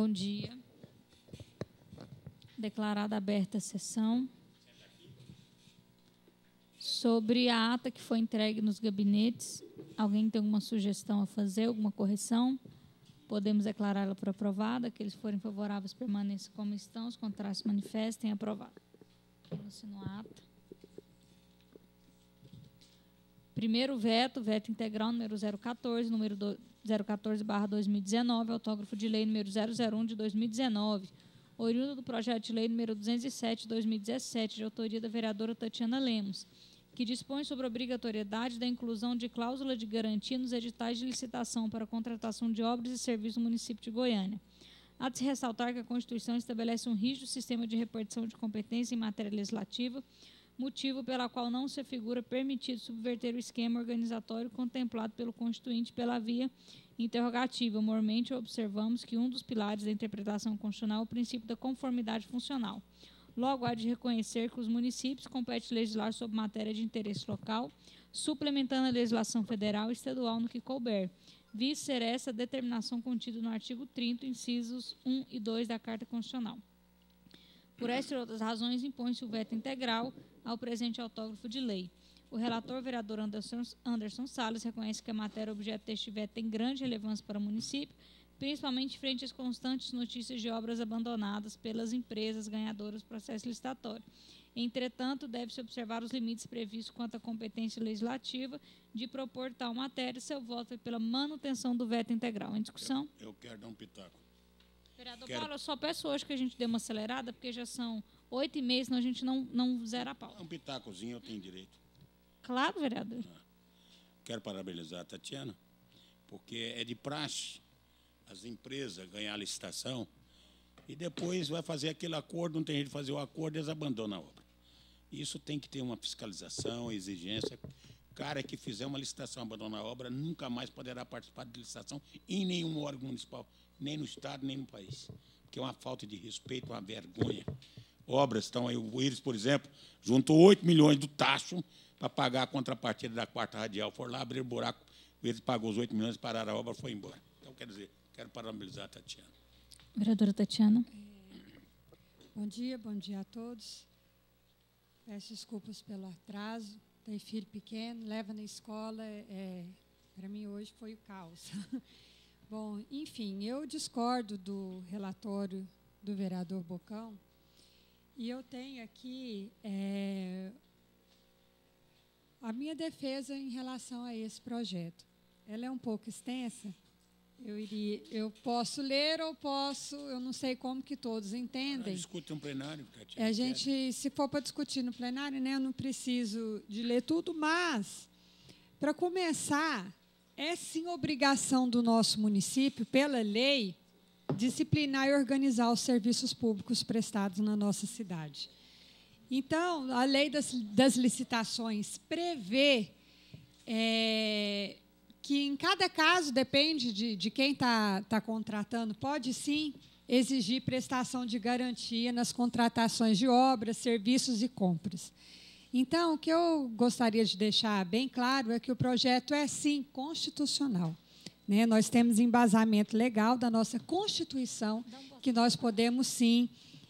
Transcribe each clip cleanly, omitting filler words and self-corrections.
Bom dia. Declarada aberta a sessão. Sobre a ata que foi entregue nos gabinetes, alguém tem alguma sugestão a fazer, alguma correção? Podemos declará-la por aprovada. Aqueles que forem favoráveis permaneçam como estão, os contrários se manifestem. Aprovado. Quem assinou a ata? Primeiro veto, veto integral número 014, número 014/2019, autógrafo de lei número 001 de 2019, oriundo do projeto de lei número 207 de 2017, de autoria da vereadora Tatiana Lemos, que dispõe sobre a obrigatoriedade da inclusão de cláusula de garantia nos editais de licitação para contratação de obras e serviços no município de Goiânia. Há de se ressaltar que a Constituição estabelece um rígido sistema de repartição de competência em matéria legislativa, motivo pela qual não se afigura permitido subverter o esquema organizatório contemplado pelo Constituinte pela via interrogativa. Mormente observamos que um dos pilares da interpretação constitucional é o princípio da conformidade funcional. Logo, há de reconhecer que os municípios competem legislar sobre matéria de interesse local, suplementando a legislação federal e estadual no que couber, visto ser essa a determinação contida no artigo 30, incisos 1 e 2 da Carta Constitucional. Por estas e outras razões, impõe-se o veto integral ao presente autógrafo de lei. O relator, vereador Anderson Salles, reconhece que a matéria objeto deste veto tem grande relevância para o município, principalmente frente às constantes notícias de obras abandonadas pelas empresas ganhadoras do processo licitatório. Entretanto, deve-se observar os limites previstos quanto à competência legislativa de propor tal matéria. Seu voto é pela manutenção do veto integral. Em discussão? Eu quero dar um pitaco. Vereador Paulo, eu só peço hoje que a gente dê uma acelerada, porque já são 8h30, senão a gente não zera a pauta. Um pitacozinho eu tenho direito. Claro, vereador. Quero parabenizar a Tatiana, porque é de praxe as empresas ganhar a licitação e depois vai fazer aquele acordo, não tem jeito de fazer o acordo e eles abandonam a obra. Isso tem que ter uma fiscalização, exigência. O cara que fizer uma licitação e abandonar a obra nunca mais poderá participar de licitação em nenhum órgão municipal, nem no Estado, nem no país. Porque é uma falta de respeito, uma vergonha. Obras estão aí, o Íris, por exemplo, juntou 8 milhões do tacho para pagar a contrapartida da quarta radial. Foram lá abrir o buraco, o Íris pagou os 8 milhões, pararam a obra e foi embora. Então, quer dizer, quero parabenizar a Tatiana. Vereadora Tatiana. Bom dia a todos. Peço desculpas pelo atraso. Tenho filho pequeno, leva na escola. Para mim, hoje foi o caos. Bom, enfim, eu discordo do relatório do vereador Bocão e eu tenho aqui a minha defesa em relação a esse projeto. Ela é um pouco extensa. Eu posso ler ou eu não sei como que todos entendem. Discute um plenário, Tatiana. A gente, se for para discutir no plenário, né, eu não preciso de ler tudo, mas, para começar, é sim obrigação do nosso município, pela lei, disciplinar e organizar os serviços públicos prestados na nossa cidade. Então, a lei das licitações prevê que, em cada caso, depende de quem está contratando, pode sim exigir prestação de garantia nas contratações de obras, serviços e compras. Então, o que eu gostaria de deixar bem claro é que o projeto é, sim, constitucional. Né? Nós temos embasamento legal da nossa Constituição que nós podemos, sim,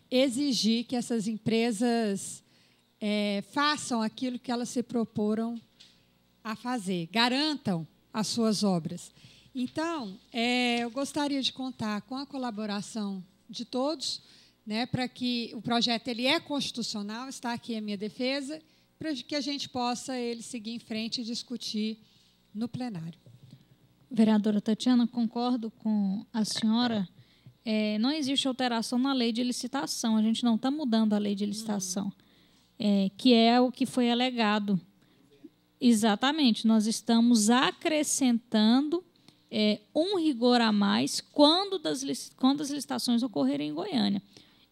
exigir que essas empresas façam aquilo que elas se proporam a fazer, garantam as suas obras. Então, eu gostaria de contar com a colaboração de todos, né, para que o projeto ele é constitucional, está aqui a minha defesa, para que a gente possa ele seguir em frente e discutir no plenário. Vereadora Tatiana, concordo com a senhora. Não existe alteração na lei de licitação, a gente não está mudando a lei de licitação, que é o que foi alegado. Exatamente, nós estamos acrescentando um rigor a mais quando as licitações ocorrerem em Goiânia.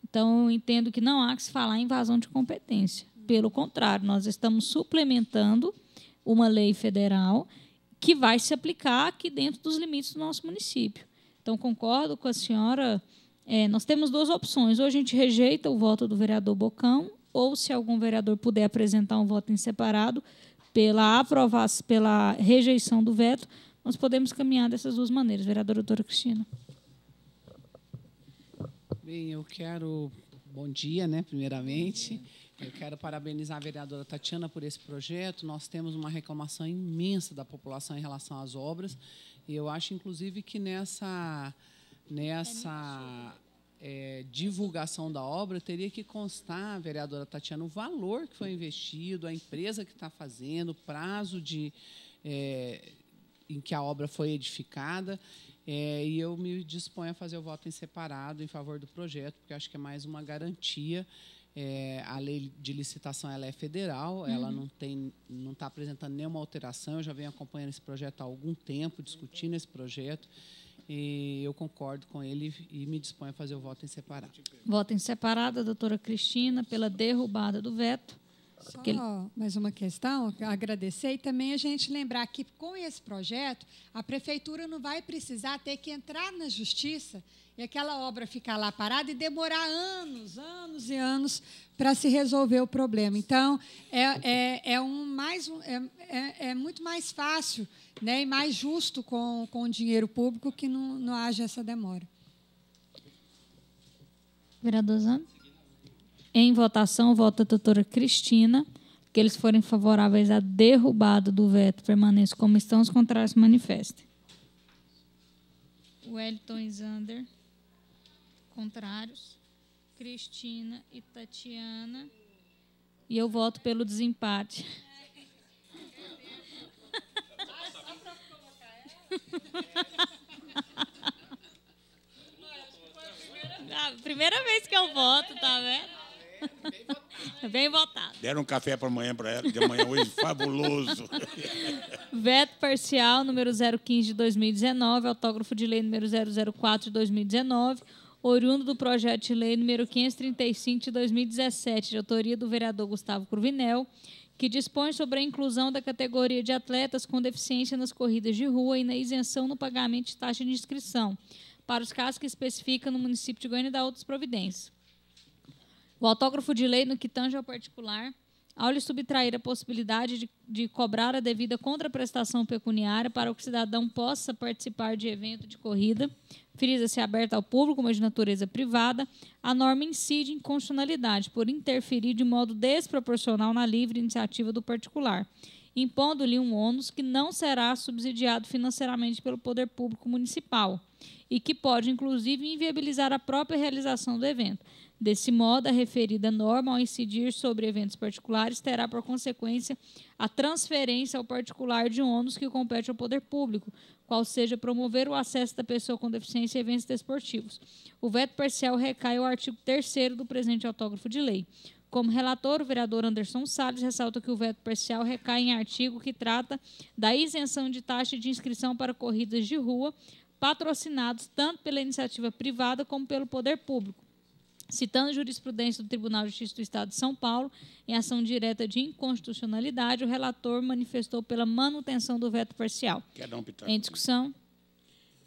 Então, eu entendo que não há que se falar em invasão de competência. Pelo contrário, nós estamos suplementando uma lei federal que vai se aplicar aqui dentro dos limites do nosso município. Então, concordo com a senhora. Nós temos duas opções. Ou a gente rejeita o voto do vereador Bocão, ou, se algum vereador puder apresentar um voto em separado, pela rejeição do veto, nós podemos caminhar dessas duas maneiras. Vereadora doutora Cristina. Bem, bom dia, né, primeiramente. Eu quero parabenizar a vereadora Tatiana por esse projeto. Nós temos uma reclamação imensa da população em relação às obras. E eu acho, inclusive, que nessa divulgação da obra teria que constar, vereadora Tatiana, o valor que foi investido, a empresa que está fazendo, o prazo em que a obra foi edificada. E eu me disponho a fazer o voto em separado em favor do projeto, porque acho que é mais uma garantia. A lei de licitação ela é federal, ela não está apresentando nenhuma alteração. Eu já venho acompanhando esse projeto há algum tempo, discutindo esse projeto, e eu concordo com ele e me disponho a fazer o voto em separado. Voto em separado, a doutora Cristina, pela derrubada do veto. Só mais uma questão, agradecer e também a gente lembrar que, com esse projeto, a prefeitura não vai precisar ter que entrar na justiça e aquela obra ficar lá parada e demorar anos e anos para se resolver o problema. Então, é muito mais fácil, né, e mais justo com o dinheiro público que não haja essa demora. Vereador Zana? Em votação, vota a doutora Cristina. Que eles forem favoráveis à derrubada do veto, permaneçam como estão, os contrários se manifestem. Wellington e Zander. Contrários. Cristina e Tatiana. E eu voto pelo desempate. Primeira vez que eu voto, tá vendo? Bem votado. Deram um café para amanhã para ela, de amanhã hoje, fabuloso. Veto parcial número 015 de 2019, autógrafo de lei número 004 de 2019, oriundo do projeto de lei número 535 de 2017, de autoria do vereador Gustavo Cruvinel, que dispõe sobre a inclusão da categoria de atletas com deficiência nas corridas de rua e na isenção no pagamento de taxa de inscrição, para os casos que especifica no município de Goiânia e da outras providências. O autógrafo de lei, no que tange ao particular, ao lhe subtrair a possibilidade de cobrar a devida contraprestação pecuniária para que o cidadão possa participar de evento de corrida, frisa-se aberta ao público, mas de natureza privada, a norma incide em inconstitucionalidade por interferir de modo desproporcional na livre iniciativa do particular, impondo-lhe um ônus que não será subsidiado financeiramente pelo poder público municipal e que pode, inclusive, inviabilizar a própria realização do evento. Desse modo, a referida norma, ao incidir sobre eventos particulares, terá por consequência a transferência ao particular de ônus que compete ao poder público, qual seja promover o acesso da pessoa com deficiência a eventos desportivos. O veto parcial recai ao artigo 3º do presente autógrafo de lei. Como relator, o vereador Anderson Salles ressalta que o veto parcial recai em artigo que trata da isenção de taxa de inscrição para corridas de rua, patrocinados tanto pela iniciativa privada como pelo poder público. Citando a jurisprudência do Tribunal de Justiça do Estado de São Paulo, em ação direta de inconstitucionalidade, o relator manifestou pela manutenção do veto parcial. Quer dar um pitaco? Em discussão?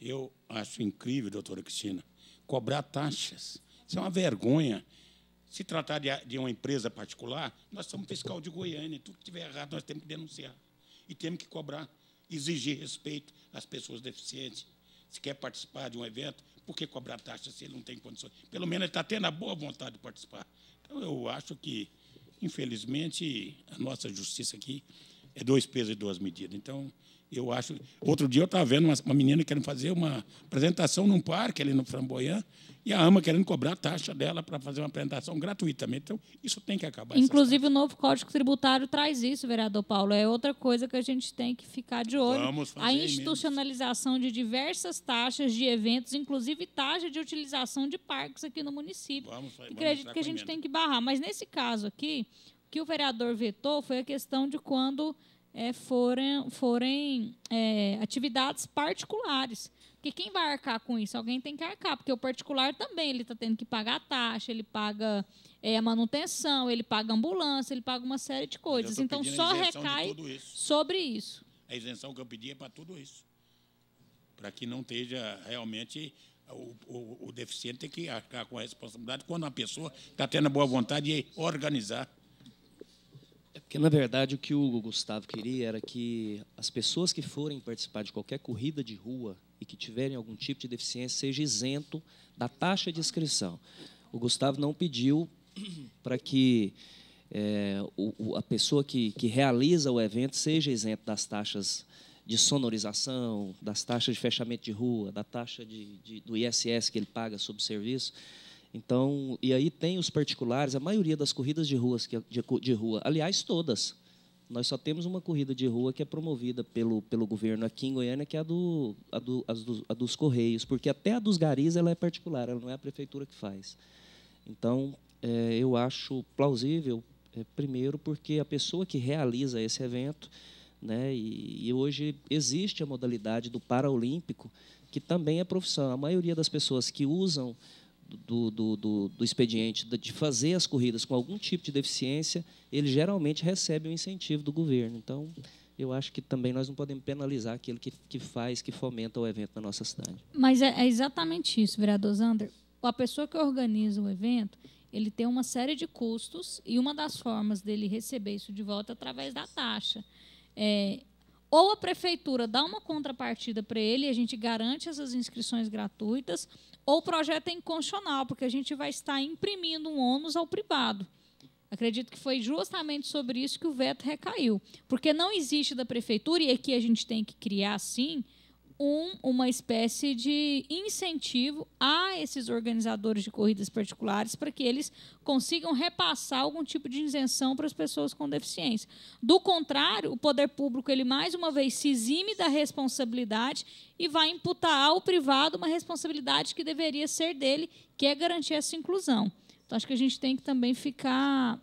Eu acho incrível, doutora Cristina, cobrar taxas. Isso é uma vergonha. Se tratar de uma empresa particular, nós somos fiscal de Goiânia, e tudo que estiver errado nós temos que denunciar. E temos que cobrar, exigir respeito às pessoas deficientes. Se quer participar de um evento, por que cobrar taxa se ele não tem condições? Pelo menos ele está tendo a boa vontade de participar. Então, eu acho que, infelizmente, a nossa justiça aqui é 2 pesos e 2 medidas. Então, eu acho... Outro dia eu estava vendo uma menina querendo fazer uma apresentação num parque ali no Framboyant e a AMA querendo cobrar a taxa dela para fazer uma apresentação gratuitamente. Então, isso tem que acabar. Inclusive, o novo Código Tributário traz isso, vereador Paulo. É outra coisa que a gente tem que ficar de olho. Vamos fazer a institucionalização de diversas taxas de eventos, inclusive taxa de utilização de parques aqui no município. Acredito que a gente tem que barrar. Mas, nesse caso aqui, o que o vereador vetou foi a questão de quando forem atividades particulares. Porque quem vai arcar com isso? Alguém tem que arcar, porque o particular também ele está tendo que pagar a taxa, ele paga a manutenção, ele paga ambulância, ele paga uma série de coisas. Então, só recai sobre isso. A isenção que eu pedi é para tudo isso. Para que não esteja realmente... O deficiente tem que arcar com a responsabilidade quando a pessoa está tendo a boa vontade de organizar. Porque, na verdade, o que o Gustavo queria era que as pessoas que forem participar de qualquer corrida de rua e que tiverem algum tipo de deficiência seja isento da taxa de inscrição. O Gustavo não pediu para que a pessoa que realiza o evento seja isenta das taxas de sonorização, das taxas de fechamento de rua, da taxa do ISS que ele paga sobre o serviço. Então, e aí tem os particulares, a maioria das corridas de rua, aliás, todas. Nós só temos uma corrida de rua que é promovida pelo governo aqui em Goiânia, que é a dos Correios, porque até a dos garis ela é particular, ela não é a prefeitura que faz. Então, eu acho plausível, primeiro, porque a pessoa que realiza esse evento, né, e hoje existe a modalidade do paraolímpico, que também é profissão. A maioria das pessoas que usam do expediente de fazer as corridas com algum tipo de deficiência, ele geralmente recebe um incentivo do governo. Então, eu acho que também nós não podemos penalizar aquele que fomenta o evento na nossa cidade. Mas é exatamente isso, vereador Zander. A pessoa que organiza o evento, ele tem uma série de custos e uma das formas dele receber isso de volta é através da taxa. Ou a prefeitura dá uma contrapartida para ele e a gente garante essas inscrições gratuitas, ou o projeto é inconstitucional, porque a gente vai estar imprimindo um ônus ao privado. Acredito que foi justamente sobre isso que o veto recaiu. Porque não existe da prefeitura, e aqui a gente tem que criar, sim, uma espécie de incentivo a esses organizadores de corridas particulares para que eles consigam repassar algum tipo de isenção para as pessoas com deficiência. Do contrário, o poder público, ele mais uma vez se exime da responsabilidade e vai imputar ao privado uma responsabilidade que deveria ser dele, que é garantir essa inclusão. Então, acho que a gente tem que também ficar...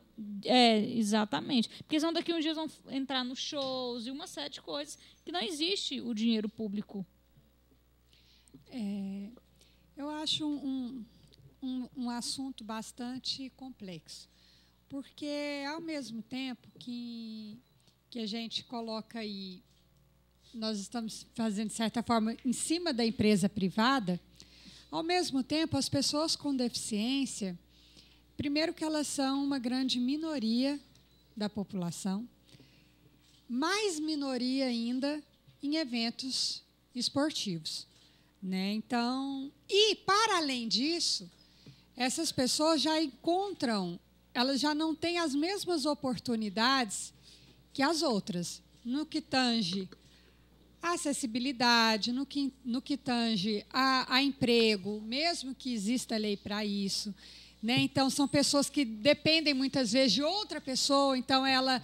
exatamente. Porque senão daqui uns dias vão entrar nos shows e uma série de coisas que não existe o dinheiro público. Eu acho um assunto bastante complexo. Porque, ao mesmo tempo que a gente coloca aí, nós estamos fazendo, de certa forma, em cima da empresa privada, ao mesmo tempo, as pessoas com deficiência... Primeiro que elas são uma grande minoria da população, mais minoria ainda em eventos esportivos, né? Então, e para além disso, essas pessoas já encontram, elas já não têm as mesmas oportunidades que as outras, no que tange a acessibilidade, no que tange a emprego, mesmo que exista lei para isso. Né? Então, são pessoas que dependem muitas vezes de outra pessoa, então ela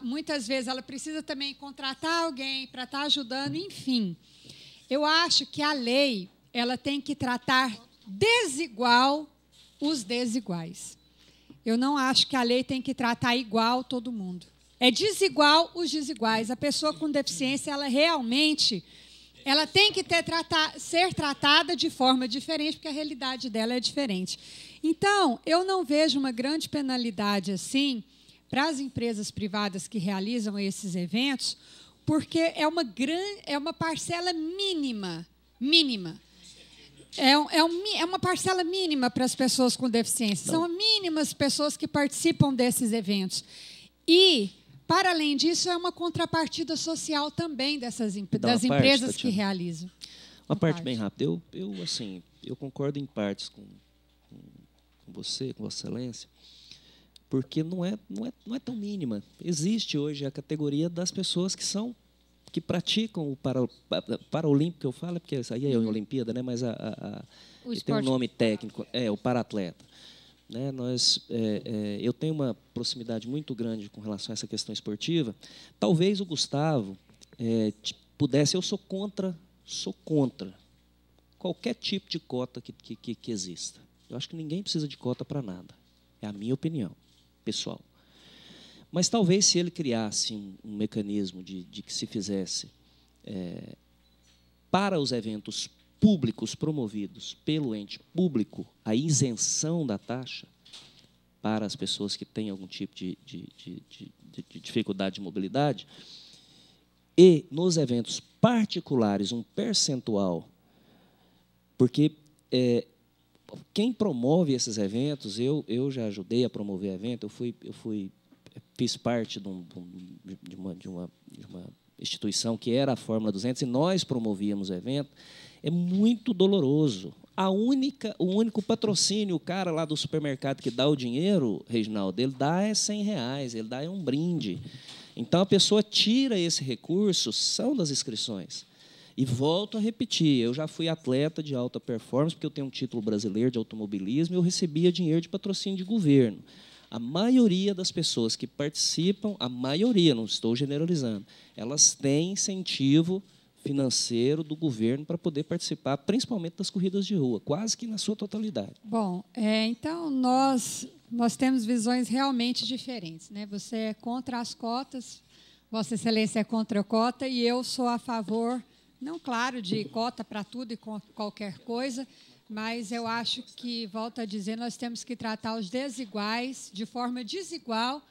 muitas vezes ela precisa também contratar alguém para estar ajudando, enfim. Eu acho que a lei ela tem que tratar desigual os desiguais. Eu não acho que a lei tem que tratar igual todo mundo. É desigual os desiguais. A pessoa com deficiência, ela realmente ela tem que ser tratada de forma diferente, porque a realidade dela é diferente. Então, eu não vejo uma grande penalidade assim para as empresas privadas que realizam esses eventos, porque é uma parcela mínima. É uma parcela mínima para as pessoas com deficiência. São mínimas pessoas que participam desses eventos. E, para além disso, é uma contrapartida social também das empresas que realizam. Uma parte bem rápida. Eu concordo em partes com você, com Vossa Excelência, porque não é tão mínima. Existe hoje a categoria das pessoas que praticam o paraolímpico, que eu falo, porque isso aí é a Olimpíada, né? Mas tem um nome técnico, o paratleta. Né? Eu tenho uma proximidade muito grande com relação a essa questão esportiva. Talvez o Gustavo pudesse... Eu sou contra qualquer tipo de cota que exista. Eu acho que ninguém precisa de cota para nada. É a minha opinião pessoal. Mas talvez se ele criasse um mecanismo de que se fizesse para os eventos públicos promovidos pelo ente público a isenção da taxa para as pessoas que têm algum tipo de dificuldade de mobilidade, e nos eventos particulares um percentual, porque quem promove esses eventos, eu já ajudei a promover evento, fiz parte de uma instituição, que era a Fórmula 200, e nós promovíamos o evento, é muito doloroso. O único patrocínio, o cara lá do supermercado que dá o dinheiro, Reginaldo, ele dá R$100, ele dá um brinde. Então, a pessoa tira esse recurso, são das inscrições. E volto a repetir, eu já fui atleta de alta performance, porque eu tenho um título brasileiro de automobilismo, e eu recebia dinheiro de patrocínio de governo. A maioria das pessoas que participam, a maioria, não estou generalizando, elas têm incentivo financeiro do governo para poder participar, principalmente das corridas de rua, quase que na sua totalidade. Bom, então nós temos visões realmente diferentes, né? Você é contra as cotas, Vossa Excelência é contra a cota, e eu sou a favor, não, claro, de cota para tudo e qualquer coisa, mas eu acho que, volto a dizer, nós temos que tratar os desiguais de forma desigual,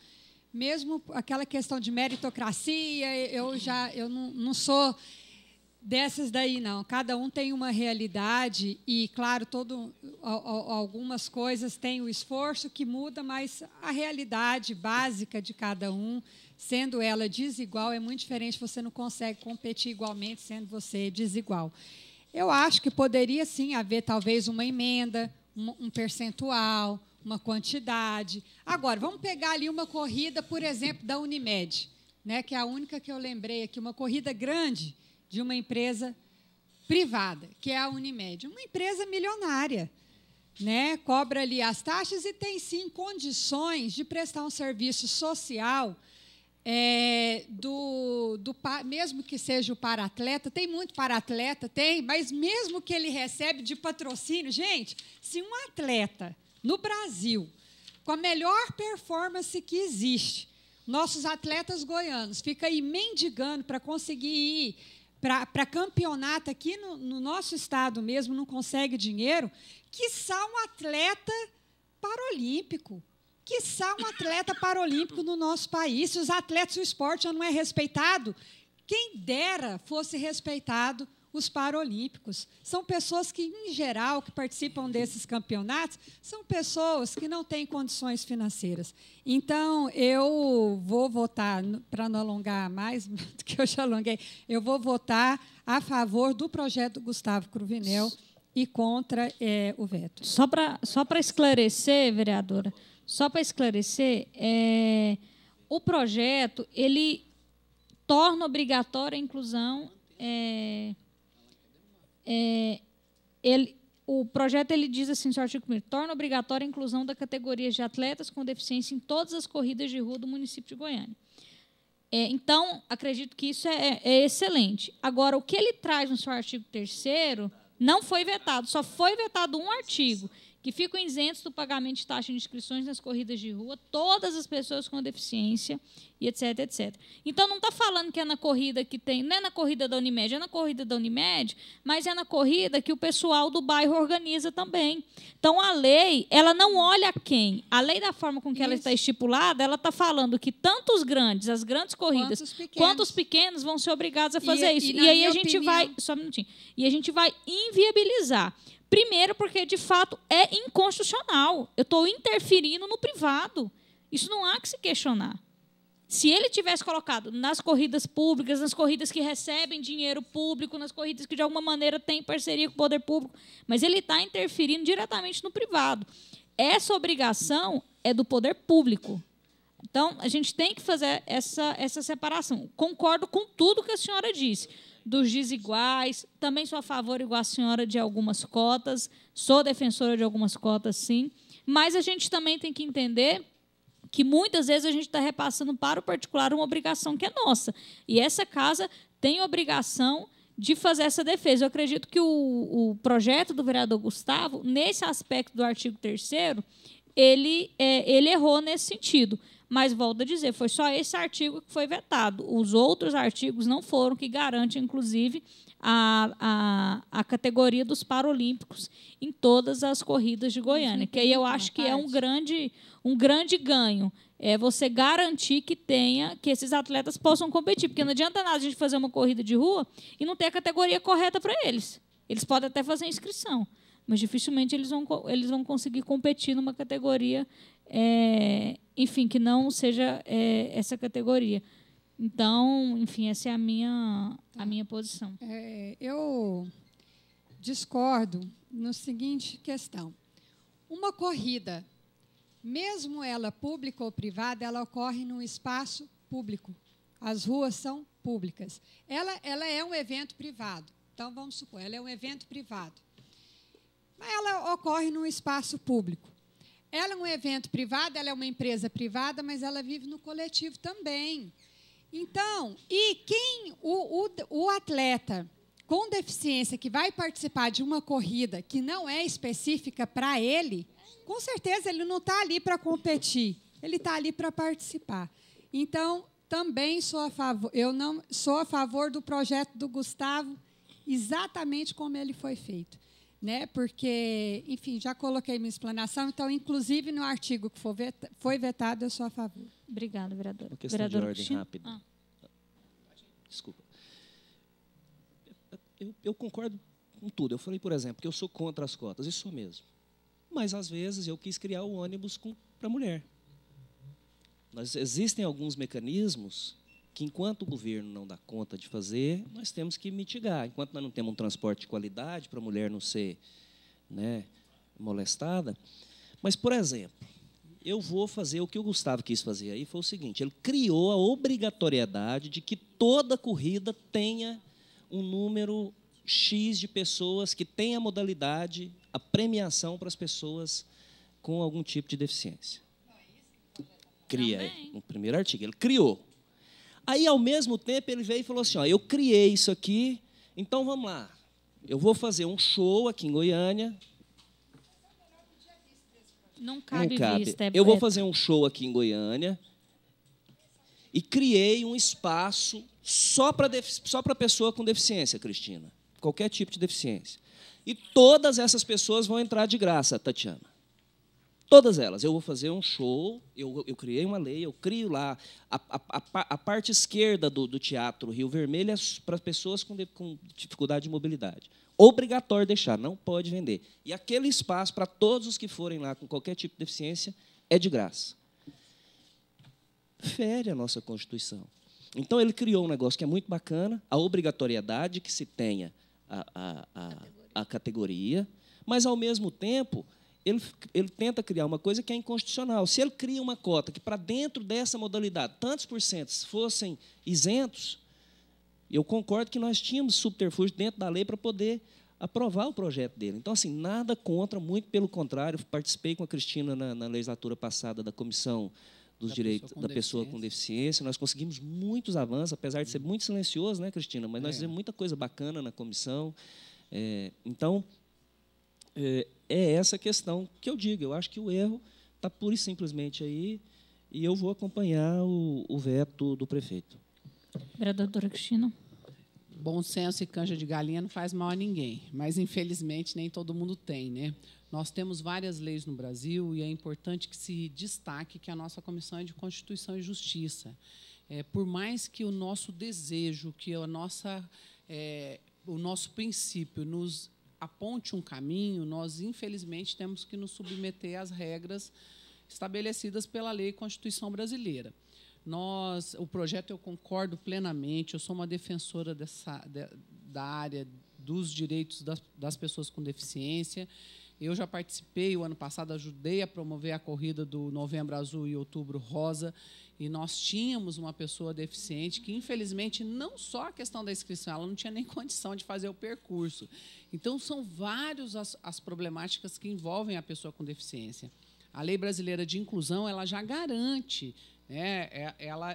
mesmo aquela questão de meritocracia, eu não sou dessas daí, não. Cada um tem uma realidade e, claro, algumas coisas têm o esforço que muda, mas a realidade básica de cada um, sendo ela desigual, é muito diferente. Você não consegue competir igualmente sendo você desigual. Eu acho que poderia, sim, haver talvez uma emenda, um percentual, uma quantidade. Agora, vamos pegar ali uma corrida, por exemplo, da Unimed, né, que é a única que eu lembrei aqui, uma corrida grande de uma empresa privada, que é a Unimed, uma empresa milionária, né? Cobra ali as taxas e tem, sim, condições de prestar um serviço social, mesmo que seja o para-atleta, tem muito para-atleta, tem, mas mesmo que ele recebe de patrocínio, gente, se um atleta no Brasil, com a melhor performance que existe, nossos atletas goianos ficam aí mendigando para conseguir ir para campeonato aqui no nosso estado mesmo, não consegue dinheiro, quiçá um atleta paralímpico. Quiçá um atleta paralímpico no nosso país. Se os atletas, o esporte já não é respeitado, quem dera fosse respeitado os paralímpicos. São pessoas que, em geral, que participam desses campeonatos, são pessoas que não têm condições financeiras. Então, eu vou votar, para não alongar mais do que eu já alonguei, eu vou votar a favor do projeto do Gustavo Cruvinel e contra o veto. Só para esclarecer, vereadora, o projeto ele torna obrigatória a inclusão. O projeto ele diz assim, no artigo 1º, torna obrigatória a inclusão da categoria de atletas com deficiência em todas as corridas de rua do município de Goiânia. Então, acredito que isso é excelente. Agora, o que ele traz no seu artigo 3º não foi vetado, só foi vetado um artigo, que ficam isentos do pagamento de taxa de inscrições nas corridas de rua, todas as pessoas com deficiência, e etc, etc. Então, não está falando que é na corrida que tem, não é na corrida da Unimed, é na corrida da Unimed, mas é na corrida que o pessoal do bairro organiza também. Então, a lei, ela não olha a quem. A lei, da forma com que ela está estipulada, ela está falando que tanto os grandes, as grandes corridas, quanto os pequenos vão ser obrigados a fazer isso. E aí a gente vai, só um minutinho, e a gente vai inviabilizar. Primeiro, porque, de fato, é inconstitucional. Eu estou interferindo no privado. Isso não há que se questionar. Se ele tivesse colocado nas corridas públicas, nas corridas que recebem dinheiro público, nas corridas que, de alguma maneira, têm parceria com o poder público, mas ele está interferindo diretamente no privado. Essa obrigação é do poder público. Então, a gente tem que fazer essa separação. Concordo com tudo que a senhora disse. Dos desiguais, também sou a favor, igual a senhora, de algumas cotas, sou defensora de algumas cotas, sim, mas a gente também tem que entender que muitas vezes a gente está repassando para o particular uma obrigação que é nossa, e essa casa tem obrigação de fazer essa defesa. Eu acredito que o projeto do vereador Gustavo, nesse aspecto do artigo 3º, ele errou nesse sentido. Mas, volto a dizer, foi só esse artigo que foi vetado. Os outros artigos não foram, que garantem, inclusive, a categoria dos Paralímpicos em todas as corridas de Goiânia. Que aí eu acho que é um grande ganho. É você garantir que esses atletas possam competir. Porque não adianta nada a gente fazer uma corrida de rua e não ter a categoria correta para eles. Eles podem até fazer inscrição, mas dificilmente eles vão conseguir competir numa categoria, enfim, que não seja essa categoria. Então, enfim, essa é a minha posição. Eu discordo na seguinte questão. Uma corrida, mesmo ela pública ou privada, ela ocorre num espaço público. As ruas são públicas. Ela é um evento privado. Então, vamos supor, ela é um evento privado. Mas ela ocorre num espaço público. Ela é um evento privado, ela é uma empresa privada, mas ela vive no coletivo também. Então, o atleta com deficiência que vai participar de uma corrida que não é específica para ele, com certeza ele não está ali para competir, ele está ali para participar. Então, também eu não sou a favor do projeto do Gustavo, exatamente como ele foi feito. Né? Porque, enfim, já coloquei minha explanação, então, inclusive no artigo que foi vetado, eu sou a favor. Obrigada, vereadora. Uma questão vereadora de ordem Cristina? rápida. Desculpa. Eu concordo com tudo. Eu falei, por exemplo, que eu sou contra as cotas, isso mesmo. Mas, às vezes, eu quis criar o ônibus para mulher. Existem alguns mecanismos que, enquanto o governo não dá conta de fazer, nós temos que mitigar. Enquanto nós não temos um transporte de qualidade para a mulher não ser, né, molestada. Mas, por exemplo, eu vou fazer o que o Gustavo quis fazer aí, foi o seguinte, ele criou a obrigatoriedade de que toda corrida tenha um número X de pessoas que tenha a modalidade, a premiação para as pessoas com algum tipo de deficiência. Cria, no primeiro artigo, ele criou. Aí, ao mesmo tempo, ele veio e falou assim, ó, eu criei isso aqui, então vamos lá. Eu vou fazer um show aqui em Goiânia. Não cabe. Vista, eu vou fazer um show aqui em Goiânia e criei um espaço só para pessoa com deficiência, Cristina. Qualquer tipo de deficiência. E todas essas pessoas vão entrar de graça, Tatiana. Todas elas. Eu vou fazer um show, eu criei uma lei, eu crio lá a parte esquerda do Teatro Rio Vermelho é para pessoas com dificuldade de mobilidade. Obrigatório deixar, não pode vender. E aquele espaço, para todos os que forem lá com qualquer tipo de deficiência, é de graça. Fere a nossa Constituição. Então, ele criou um negócio que é muito bacana, a obrigatoriedade que se tenha a categoria, mas, ao mesmo tempo, ele tenta criar uma coisa que é inconstitucional. Se ele cria uma cota que, para dentro dessa modalidade, tantos porcentos fossem isentos, eu concordo que nós tínhamos subterfúgio dentro da lei para poder aprovar o projeto dele. Então, assim, nada contra, muito pelo contrário. Participei com a Cristina na legislatura passada da Comissão dos Direitos da Pessoa com Deficiência. Nós conseguimos muitos avanços, apesar de ser muito silencioso, né, Cristina? Mas nós fizemos muita coisa bacana na comissão. Então, é essa questão que eu digo. Eu acho que o erro está pura e simplesmente aí, e eu vou acompanhar o veto do prefeito. Vereadora Cristina. Bom senso e canja de galinha não faz mal a ninguém, mas, infelizmente, nem todo mundo tem, né? Nós temos várias leis no Brasil e é importante que se destaque que a nossa Comissão é de Constituição e Justiça. Por mais que o nosso desejo, que o nosso princípio nos aponte um caminho, nós, infelizmente, temos que nos submeter às regras estabelecidas pela lei e Constituição brasileira. O projeto, eu concordo plenamente, eu sou uma defensora da área dos direitos das pessoas com deficiência. Eu já participei, o ano passado, ajudei a promover a corrida do Novembro Azul e Outubro Rosa, e nós tínhamos uma pessoa deficiente que, infelizmente, não só a questão da inscrição, ela não tinha nem condição de fazer o percurso. Então, são várias as problemáticas que envolvem a pessoa com deficiência. A Lei Brasileira de Inclusão, ela já garante,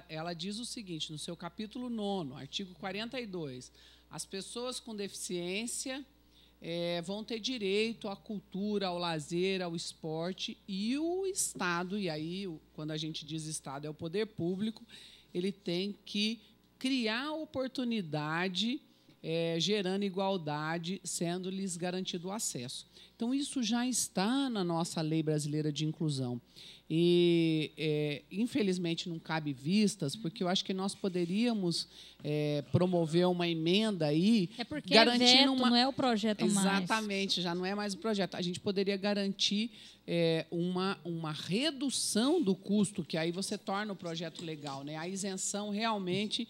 ela diz o seguinte, no seu capítulo 9º, artigo 42, as pessoas com deficiência vão ter direito à cultura, ao lazer, ao esporte, e o Estado, e aí, quando a gente diz Estado, é o poder público, ele tem que criar oportunidade, gerando igualdade, sendo-lhes garantido o acesso. Então, isso já está na nossa Lei Brasileira de Inclusão. E, infelizmente, não cabe vistas, porque eu acho que nós poderíamos promover uma emenda aí, É porque garantindo veto, não é o projeto mais. Exatamente, já não é mais o projeto. A gente poderia garantir uma redução do custo, que aí você torna o projeto legal, né? A isenção realmente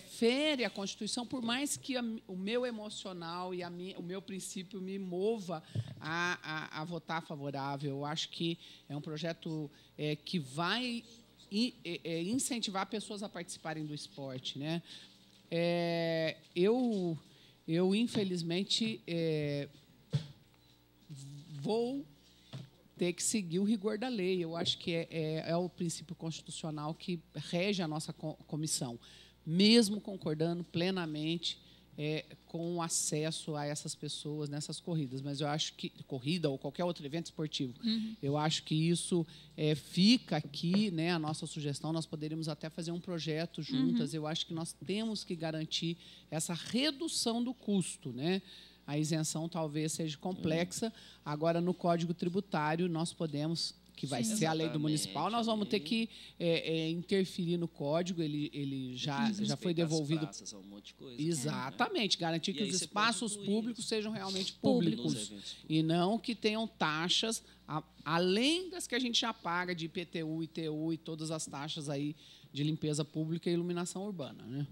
fere a Constituição, por mais que o meu emocional e o meu princípio me mova a votar favorável. Eu acho que é um projeto que vai incentivar pessoas a participarem do esporte, né? Eu infelizmente, vou ter que seguir o rigor da lei. Eu acho que é o princípio constitucional que rege a nossa comissão, mesmo concordando plenamente com o acesso a essas pessoas nessas corridas. Mas eu acho que, corrida ou qualquer outro evento esportivo, eu acho que isso fica aqui, né, a nossa sugestão. Nós poderíamos até fazer um projeto juntas. Eu acho que nós temos que garantir essa redução do custo, né? A isenção talvez seja complexa. Agora, no Código Tributário, nós podemos, que vai ser a lei do municipal, nós vamos ter que interferir no código. Ele já foi devolvido. Praças, um monte de coisa. Exatamente, garantir que os espaços públicos sejam realmente Públicos. públicos e não que tenham taxas além das que a gente já paga de IPTU, ITU e todas as taxas aí de limpeza pública e iluminação urbana, né?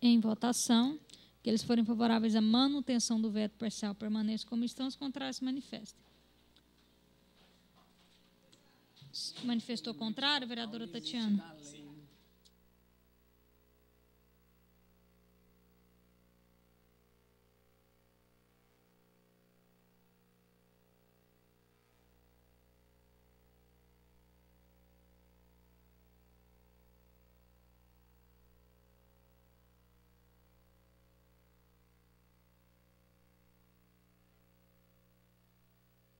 Em votação, que eles forem favoráveis à manutenção do veto parcial, permaneçam como estão, os contrários se manifestem. Manifestou contrário, vereadora Tatiana?